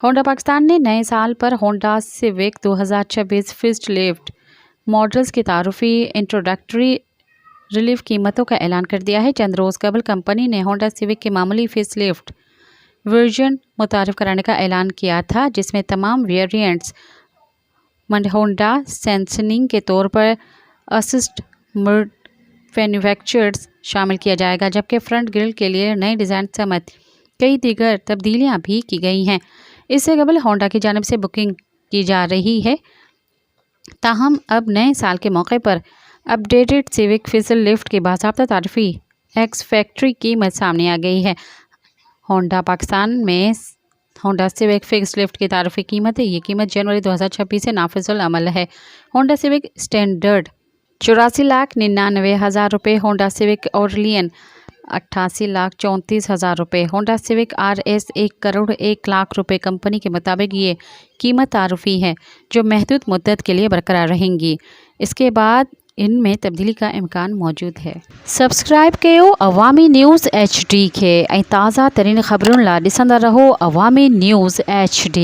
Honda Pakistan ने नए साल पर Honda civic 2026 face lift models की तारुफी इंट्रोडक्टरी रिलीफ कीमतों का ऐलान कर दिया है। चंद रोज़ कबल कंपनी ने होंडा सिविक के मामूली फेस लिफ्ट वर्जन मुतारिफ कराने का ऐलान किया था, जिसमें तमाम वेरिएंट्स होंडा सेंसनिंग के तौर पर असिस्ट मैन्युफैक्चर्स शामिल किया जाएगा, जबकि फ्रंट ग्रिल के लिए नए डिज़ाइन समेत कई दीगर तब्दीलियां भी की गई हैं। इससे कबल होंडा की जानिब से बुकिंग की जा रही है, ताहम अब नए साल के मौके पर अपडेटेड सिविक फेस लिफ्ट की बाकायदा तारीफी एक्स फैक्ट्री कीमत सामने आ गई है। होंडा पाकिस्तान में होंडा सिविक फेस लिफ्ट की तारीफी कीमत है। ये कीमत जनवरी 2026 से नाफिजुल अमल है। होंडा सिविक स्टैंडर्ड 84,99,000 रुपये, होंडा सिविक ऑरलियन 88,34,000 रुपये, होंडा सिविक RS 1,01,00,000 रुपये। कंपनी के मुताबिक ये कीमत तारुफी है जो महदूद मुद्दत के लिए बरकरार रहेंगी। इसके बाद इनमें तब्दीली का इम्कान मौजूद है। सब्सक्राइब कयो अवामी न्यूज़ HD के ताज़ा तरीन ख़बरुन ला ॾिसंदा रहो अवामी न्यूज़ HD।